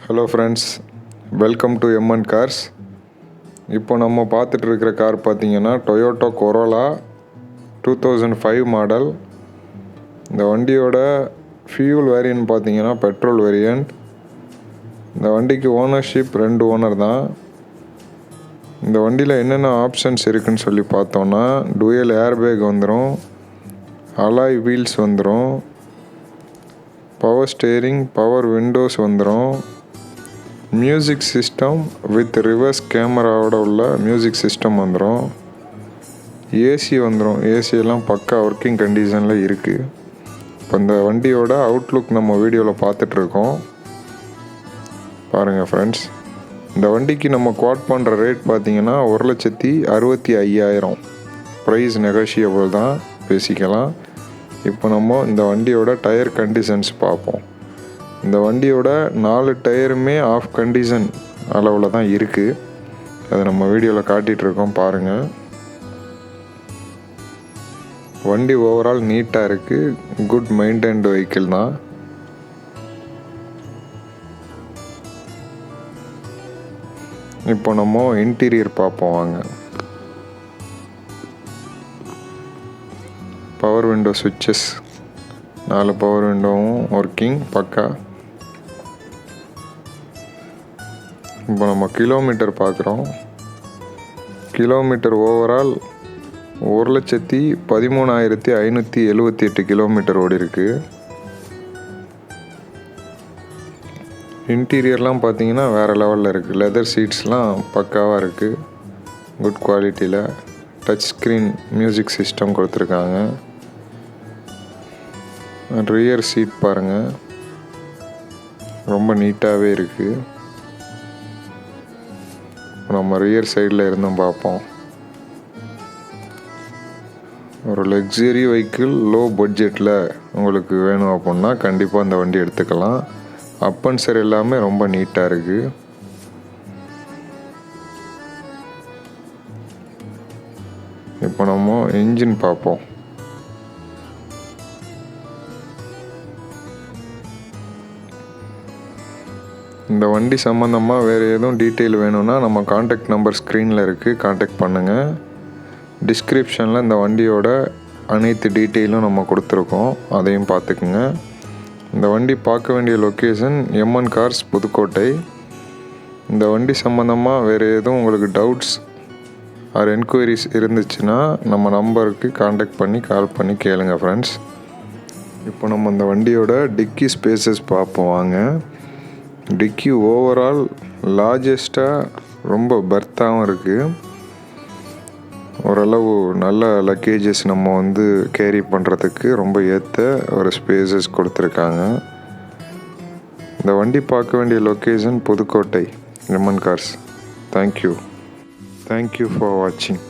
Hello friends, welcome to MN cars. இப்போ நம்ம பார்த்துட்டு இருக்கிற கார் பார்த்தீங்கன்னா டொயோட்டோ கொரோலா 2005 மாடல். இந்த வண்டியோட ஃபியூல் வேரியன்ட் பார்த்தீங்கன்னா பெட்ரோல் வேரியன்ட். இந்த வண்டிக்கு ஓனர்ஷிப் 2 ஓனர் தான். இந்த வண்டியில் என்னென்ன ஆப்ஷன்ஸ் இருக்குதுன்னு சொல்லி பார்த்தோன்னா, டூயல் ஏர்பேக் வந்துடும், அலாய் வீல்ஸ் வந்துடும், பவர் ஸ்டேரிங், பவர் விண்டோஸ் வந்துடும், மியூசிக் சிஸ்டம் வித் ரிவர்ஸ் கேமராவோட உள்ள மியூசிக் சிஸ்டம் வந்துடும், ஏசி வந்துடும். ஏசியெல்லாம் பக்கா ஒர்க்கிங் கண்டிஷனில் இருக்குது. இப்போ இந்த வண்டியோட அவுட்லுக் நம்ம வீடியோவில் பார்த்துட்ருக்கோம், பாருங்கள் ஃப்ரெண்ட்ஸ். இந்த வண்டிக்கு நம்ம குவாட் பண்ணுற ரேட் பார்த்திங்கன்னா 1,65,000. ப்ரைஸ் நெகோஷியபிள் தான், பேசிக்கலாம். இப்போ நம்ம இந்த வண்டியோட டயர் கண்டிஷன்ஸ் பார்ப்போம். இந்த வண்டியோட 4 டயருமே ஆஃப் கண்டிஷன் அளவில் தான் இருக்குது. அதை நம்ம வீடியோவில் காட்டிகிட்ருக்கோம், பாருங்கள். வண்டி ஓவரால் நீட்டாக இருக்குது, குட் மெயின்டைன்டு வெஹிக்கிள் தான். இப்போ நம்ம இன்டீரியர் பார்ப்போம் வாங்க. பவர் விண்டோ சுவிட்சஸ், 4 பவர் விண்டோவும் ஒர்க்கிங் பக்கா. இப்போ நம்ம கிலோமீட்டர் பார்க்குறோம். கிலோமீட்டர் ஓவரால் 1,13,578 கிலோமீட்டர் ஓடி இருக்கு. இன்டீரியர்லாம் பார்த்தீங்கன்னா வேறு லெவலில் இருக்குது. லெதர் சீட்ஸ்லாம் பக்காவாக இருக்குது, குட் குவாலிட்டியில். டச் ஸ்க்ரீன் மியூசிக் சிஸ்டம் கொடுத்துருக்காங்க. ரியர் சீட் பாருங்கள், ரொம்ப நீட்டாகவே இருக்குது. நம்ம ரியர் சைடில் இருந்தும் பார்ப்போம். ஒரு லக்ஸரி வெஹிக்கிள் லோ பட்ஜெட்டில் உங்களுக்கு வேணும் அப்படின்னா கண்டிப்பாக இந்த வண்டி எடுத்துக்கலாம். அப் அண்ட் சர் எல்லாமே ரொம்ப நீட்டாக இருக்குது. இப்போ நம்ம இன்ஜின் பார்ப்போம். இந்த வண்டி சம்மந்தமாக வேறு எதுவும் டீட்டெயில் வேணும்னா நம்ம காண்டாக்ட் நம்பர் ஸ்க்ரீனில் இருக்குது, காண்டாக்ட் பண்ணுங்கள். டிஸ்கிரிப்ஷனில் இந்த வண்டியோட அனைத்து டீட்டெயிலும் நம்ம கொடுத்துருக்கோம், அதையும் பார்த்துக்குங்க. இந்த வண்டி பார்க்க வேண்டிய லொக்கேஷன் எம்என் கார்ஸ் புதுக்கோட்டை. இந்த வண்டி சம்மந்தமாக வேறு எதுவும் உங்களுக்கு டவுட்ஸ் ஆர் என்கொயரிஸ் இருந்துச்சுன்னா நம்ம நம்பருக்கு காண்டாக்ட் பண்ணி கால் பண்ணி கேளுங்க ஃப்ரெண்ட்ஸ். இப்போ நம்ம இந்த வண்டியோட டிக்கி ஸ்பேசஸ் பார்ப்போம் வாங்க. டிக்கி ஓவரால் லார்ஜஸ்ட்டாக ரொம்ப பர்த்தாகவும் இருக்குது. ஓரளவு நல்ல லக்கேஜஸ் நம்ம கேரி பண்ணுறதுக்கு ரொம்ப ஏற்ற ஒரு ஸ்பேசஸ் கொடுத்துருக்காங்க. இந்த வண்டி பார்க்க வேண்டிய location Pudukkottai MN cars. Thank you for வாட்சிங்.